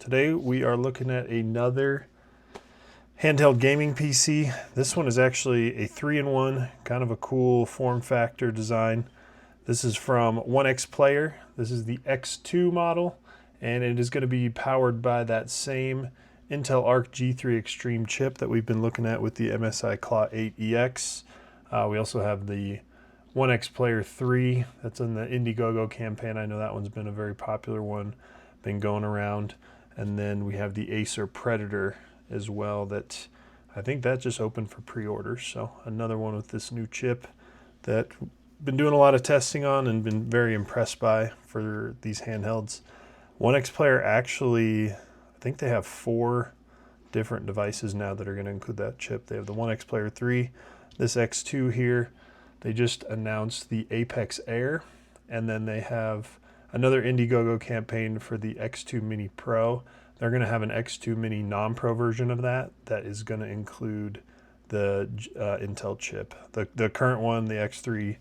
Today we are looking at another handheld gaming PC. This one is actually a 3-in-1, kind of a cool form factor design. This is from OneXPlayer. This is the X2 model, and it is going to be powered by that same Intel Arc G3 Extreme chip that we've been looking at with the MSI Claw 8EX. We also have the OneXPlayer 3 that's in the Indiegogo campaign. I know that one's been a very popular one, been going around. And then we have the Acer Predator as well that I think that just opened for pre-orders. So another one with this new chip that been doing a lot of testing on and been very impressed by for these handhelds. OneXPlayer actually, I think they have 4 different devices now that are going to include that chip. They have the OneXPlayer 3, this X2 here. They just announced the Apex Air, and then they have another Indiegogo campaign for the X2 Mini Pro. They're going to have an X2 Mini non-Pro version of that is going to include the Intel chip. The current one, the X3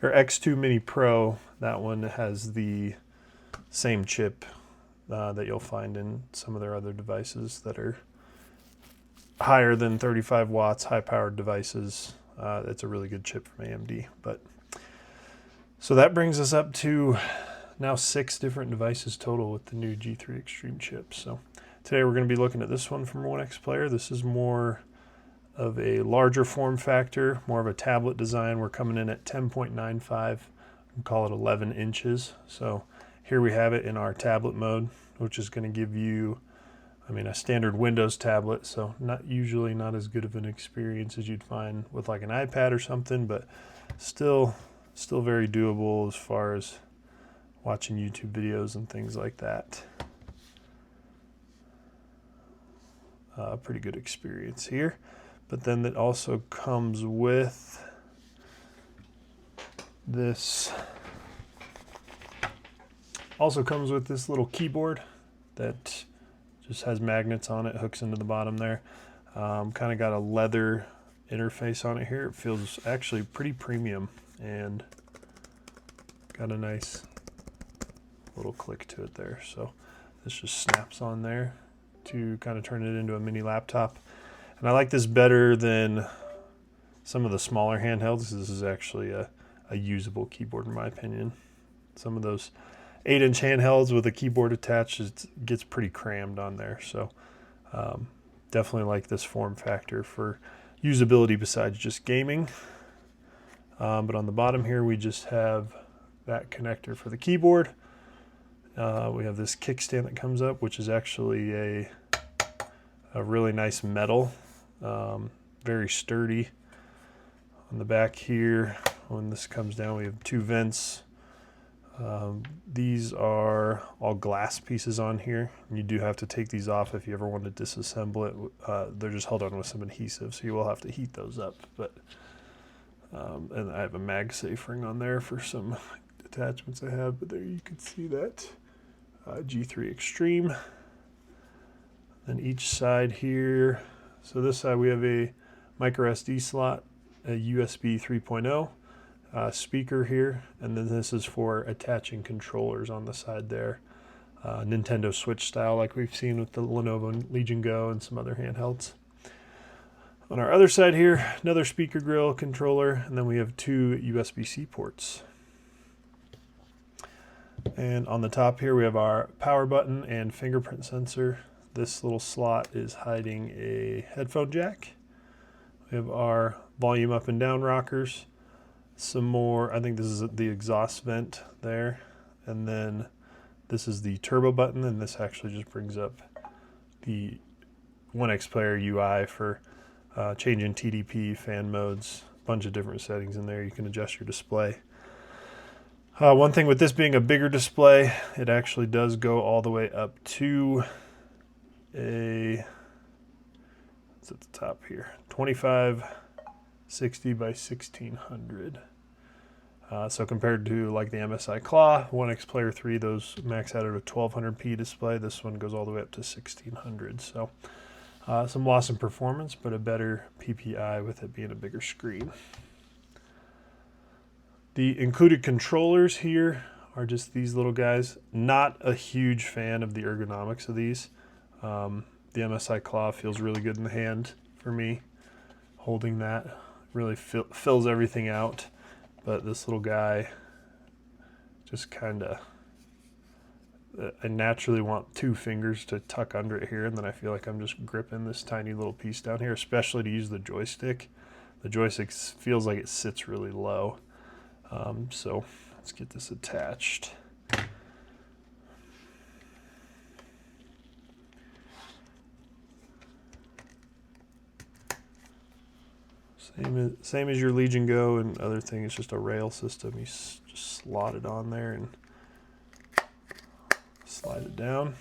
or X2 Mini Pro, that one has the same chip that you'll find in some of their other devices that are higher than 35 watts, high-powered devices. It's a really good chip from AMD. So that brings us up to now 6 different devices total with the new G3 Extreme chip. So today we're going to be looking at this one from OneXPlayer. This is more of a larger form factor, more of a tablet design. We're coming in at 10.95, we call it 11 inches. So here we have it in our tablet mode, which is going to give you, a standard Windows tablet, so not as good of an experience as you'd find with like an iPad or something, but still very doable as far as watching YouTube videos and things like that. Pretty good experience here. But then it also comes with this little keyboard that just has magnets on it, hooks into the bottom there. Kind of got a leather interface on it here. It feels actually pretty premium and got a nice little click to it there. So this just snaps on there to kind of turn it into a mini laptop. And I like this better than some of the smaller handhelds. This is actually a usable keyboard in my opinion. Some of those 8-inch handhelds with a keyboard attached, it gets pretty crammed on there. So definitely like this form factor for usability besides just gaming. But on the bottom here we just have that connector for the keyboard. We have this kickstand that comes up, which is actually a really nice metal, very sturdy. On the back here, when this comes down, we have 2 vents. These are all glass pieces on here. You do have to take these off if you ever want to disassemble it. They're just held on with some adhesive, so you will have to heat those up. And I have a MagSafe ring on there for some attachments I have, but there you can see that G3 Extreme. Then each side here, so this side we have a micro SD slot, a USB 3.0 speaker here, and then this is for attaching controllers on the side there, Nintendo Switch style like we've seen with the Lenovo Legion Go and some other handhelds. On our other side here, another speaker grill controller, and then we have 2 USB-C ports. And on the top here we have our power button and fingerprint sensor. This little slot is hiding a headphone jack. We have our volume up and down rockers. Some more, I think this is the exhaust vent there. And then this is the turbo button, and this actually just brings up the OneXPlayer UI for changing TDP, fan modes, a bunch of different settings in there. You can adjust your display. One thing with this being a bigger display, it actually does go all the way up to it's at the top here, 2560 by 1600. So compared to like the MSI Claw, OneXPlayer 3, those max out at a 1200p display. This one goes all the way up to 1600. So some loss in performance, but a better PPI with it being a bigger screen. The included controllers here are just these little guys. Not a huge fan of the ergonomics of these. The MSI claw feels really good in the hand for me. Holding that really fills everything out, but this little guy just kind of, I naturally want 2 fingers to tuck under it here, and then I feel like I'm just gripping this tiny little piece down here, especially to use the joystick. The joystick feels like it sits really low. So let's get this attached. Same as your Legion Go and other thing, it's just a rail system. You just slot it on there and slide it down.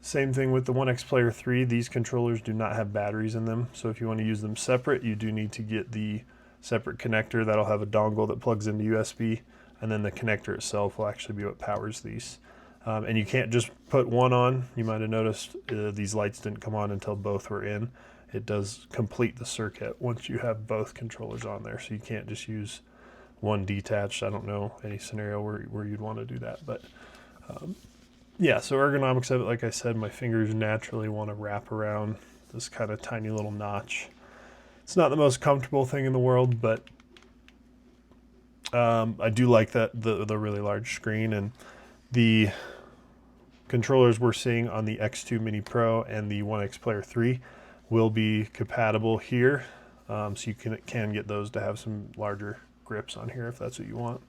Same thing with the OneXPlayer 3. These controllers do not have batteries in them, so if you want to use them separate, you do need to get the separate connector. That'll have a dongle that plugs into USB, and then the connector itself will actually be what powers these. And you can't just put one on. You might have noticed these lights didn't come on until both were in. It does complete the circuit once you have both controllers on there, so you can't just use one detached. I don't know any scenario where you'd want to do that, but yeah, so ergonomics of it, like I said, my fingers naturally want to wrap around this kind of tiny little notch. It's not the most comfortable thing in the world, but I do like the really large screen, and the controllers we're seeing on the X2 Mini Pro and the OneXPlayer 3 will be compatible here, so you can get those to have some larger grips on here if that's what you want.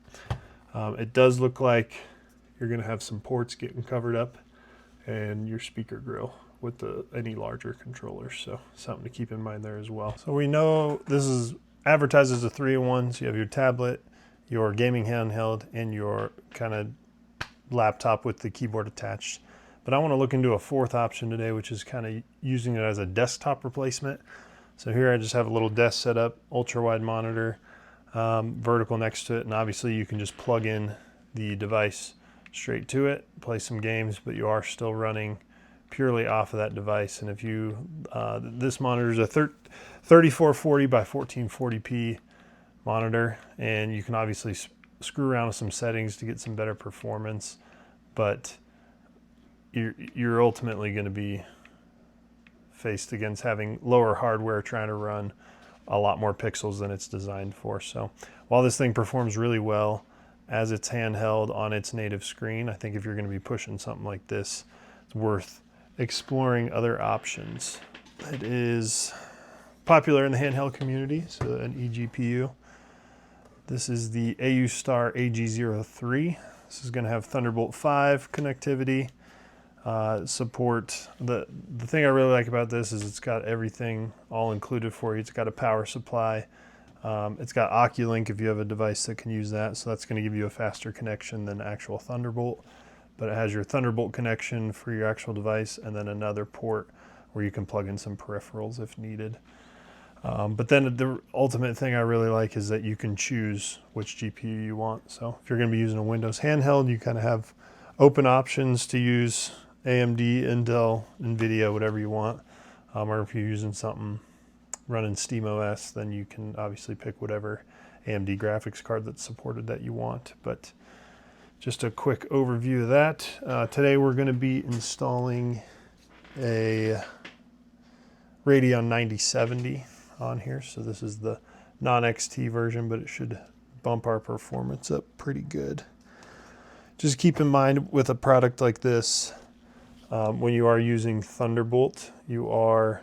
It does look like you're going to have some ports getting covered up and your speaker grill with any larger controllers, so something to keep in mind there as well. So we know this is advertised as a 3-in-1, so you have your tablet, your gaming handheld, and your kind of laptop with the keyboard attached. But I want to look into a 4th option today, which is kind of using it as a desktop replacement. So here I just have a little desk set up, ultra wide monitor, vertical next to it, and obviously you can just plug in the device straight to it, play some games, but you are still running purely off of that device. And if you, this monitor is a 3440 by 1440p monitor, and you can obviously screw around with some settings to get some better performance, but you're ultimately going to be faced against having lower hardware trying to run a lot more pixels than it's designed for. So while this thing performs really well as it's handheld on its native screen, I think if you're going to be pushing something like this, it's worth exploring other options. It is popular in the handheld community, so an eGPU. This is the AUStar AG03. This is going to have Thunderbolt 5 connectivity. Support. The thing I really like about this is it's got everything all included for you. It's got a power supply. It's got Oculink if you have a device that can use that, so that's going to give you a faster connection than actual Thunderbolt. But it has your Thunderbolt connection for your actual device, and then another port where you can plug in some peripherals if needed. But then the ultimate thing I really like is that you can choose which GPU you want. So if you're going to be using a Windows handheld, you kind of have open options to use AMD, Intel, NVIDIA, whatever you want. Or if you're using something running SteamOS, then you can obviously pick whatever AMD graphics card that's supported that you want. But just a quick overview of that. Today we're going to be installing a Radeon 9070 on here. So this is the non-XT version, but it should bump our performance up pretty good. Just keep in mind with a product like this, when you are using Thunderbolt, you are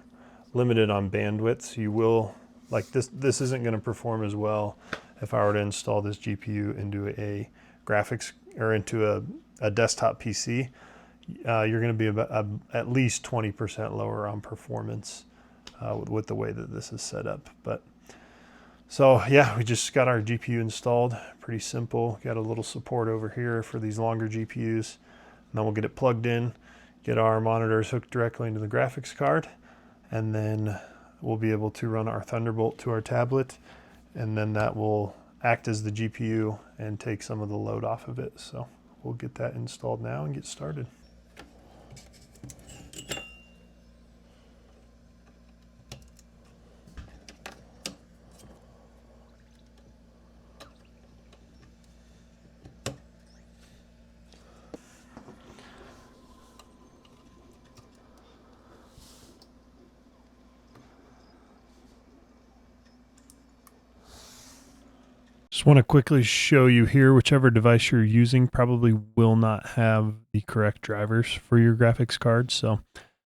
limited on bandwidth. You will, like this isn't going to perform as well if I were to install this GPU into a graphics or into a desktop PC. You're going to be about at least 20% lower on performance with the way that this is set up. But so yeah, we just got our GPU installed. Pretty simple. Got a little support over here for these longer GPUs. And then we'll get it plugged in, get our monitors hooked directly into the graphics card, and then we'll be able to run our Thunderbolt to our tablet, and then that will act as the GPU and take some of the load off of it. So we'll get that installed now and get started. Just want to quickly show you here, whichever device you're using probably will not have the correct drivers for your graphics card. So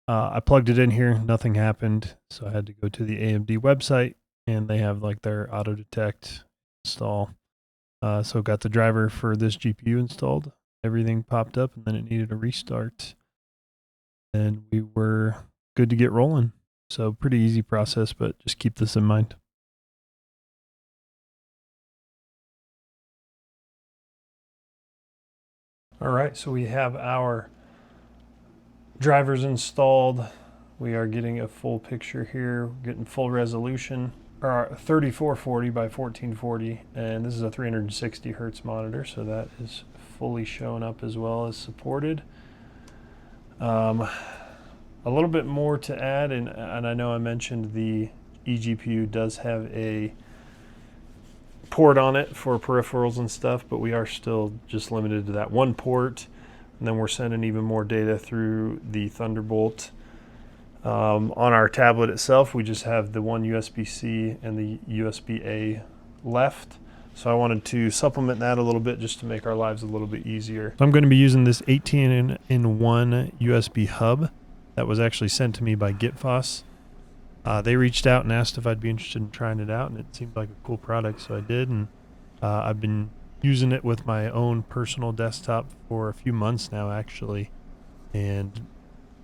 I plugged it in here, nothing happened. So I had to go to the AMD website and they have like their auto detect install. So got the driver for this GPU installed. Everything popped up and then it needed a restart. And we were good to get rolling. So pretty easy process, but just keep this in mind. All right, so we have our drivers installed. We are getting a full picture here, getting full resolution, 3440 by 1440, and this is a 360 hertz monitor, so that is fully shown up as well as supported. A little bit more to add, and I know I mentioned the eGPU does have a port on it for peripherals and stuff, but we are still just limited to that one port, and then we're sending even more data through the Thunderbolt. On our tablet itself, we just have the one USB-C and the USB-A left, so I wanted to supplement that a little bit just to make our lives a little bit easier. So I'm going to be using this 18-in-1 USB hub that was actually sent to me by Gitfos. They reached out and asked if I'd be interested in trying it out, and it seemed like a cool product, so I did. And I've been using it with my own personal desktop for a few months now, actually. And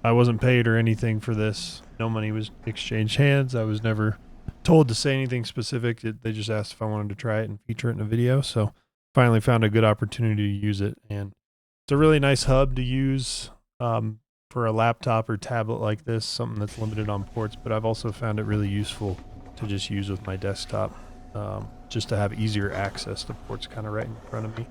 I wasn't paid or anything for this. No money was exchanged hands. I was never told to say anything specific. They just asked if I wanted to try it and feature it in a video. So finally found a good opportunity to use it. And it's a really nice hub to use for a laptop or tablet like this, something that's limited on ports, but I've also found it really useful to just use with my desktop, just to have easier access to ports kind of right in front of me.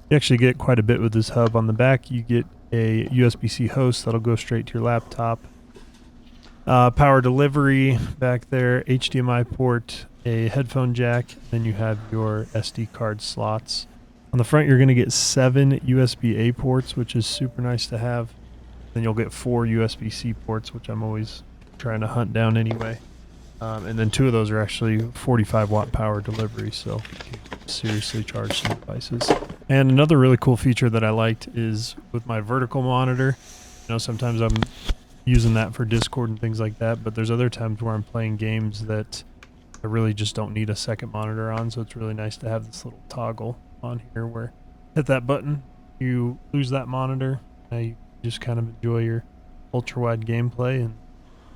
You actually get quite a bit with this hub. On the back, you get a USB-C host that'll go straight to your laptop. Power delivery back there, HDMI port, a headphone jack, then you have your SD card slots. On the front, you're going to get 7 USB-A ports, which is super nice to have. Then you'll get 4 USB-C ports, which I'm always trying to hunt down anyway. And then 2 of those are actually 45-watt power delivery, so you can seriously charge some devices. And another really cool feature that I liked is with my vertical monitor. You know, sometimes I'm using that for Discord and things like that, but there's other times where I'm playing games that I really just don't need a second monitor on, so it's really nice to have this little toggle on here where hit that button, you lose that monitor, now you just kind of enjoy your ultra-wide gameplay and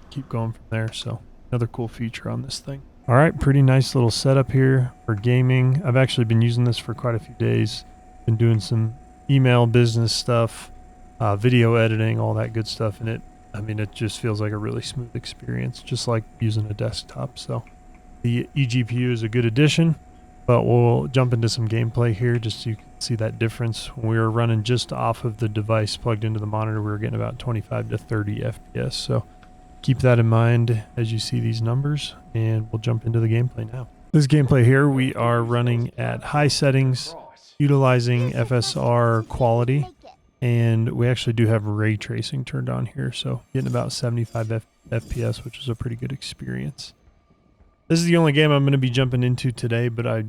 keep going from there. So another cool feature on this thing. All right, pretty nice little setup here for gaming. I've actually been using this for quite a few days. Been doing some email business stuff, video editing, all that good stuff in it. I mean, it just feels like a really smooth experience, just like using a desktop. So the eGPU is a good addition, but we'll jump into some gameplay here just so you can see that difference. When we were running just off of the device plugged into the monitor, we were getting about 25 to 30 FPS. So keep that in mind as you see these numbers, and we'll jump into the gameplay now. This gameplay here, we are running at high settings, utilizing FSR quality, and we actually do have ray tracing turned on here, so getting about 75 FPS, which is a pretty good experience. This is the only game I'm going to be jumping into today, but I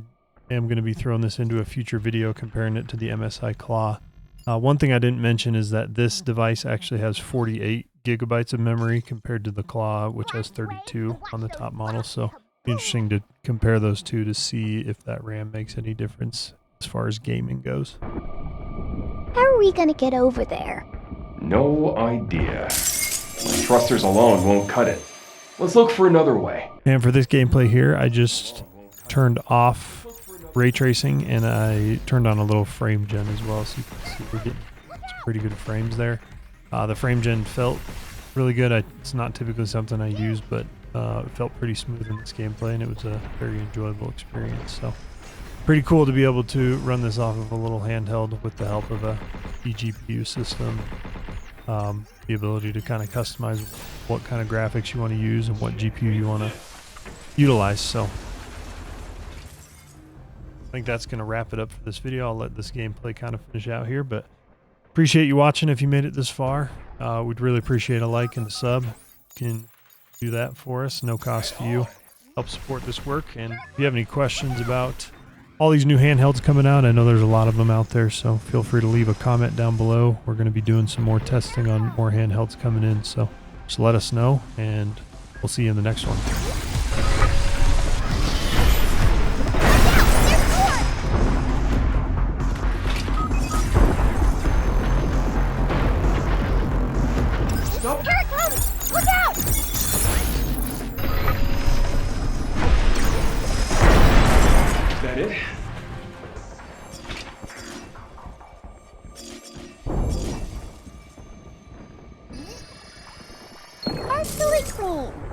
am going to be throwing this into a future video comparing it to the MSI Claw. One thing I didn't mention is that this device actually has 48 gigabytes of memory compared to the Claw, which has 32 on the top model, so interesting to compare those two to see if that RAM makes any difference as far as gaming goes. How are we going to get over there? No idea. Thrusters alone won't cut it. Let's look for another way. And for this gameplay here, I just turned off ray tracing and I turned on a little frame gen as well, so you can see we're getting some pretty good frames there. The frame gen felt really good. It's not typically something I use, but it felt pretty smooth in this gameplay, and it was a very enjoyable experience. So pretty cool to be able to run this off of a little handheld with the help of a eGPU system. The ability to kind of customize what kind of graphics you want to use and what GPU you want to utilize. So I think that's going to wrap it up for this video. I'll let this gameplay kind of finish out here, but appreciate you watching if you made it this far. We'd really appreciate a like and a sub. You can do that for us, no cost to you. Help support this work. And if you have any questions about all these new handhelds coming out. I know there's a lot of them out there, so feel free to leave a comment down below. We're going to be doing some more testing on more handhelds coming in, so just let us know, and we'll see you in the next one. Here it comes! Look out! Is that it? Partially clean.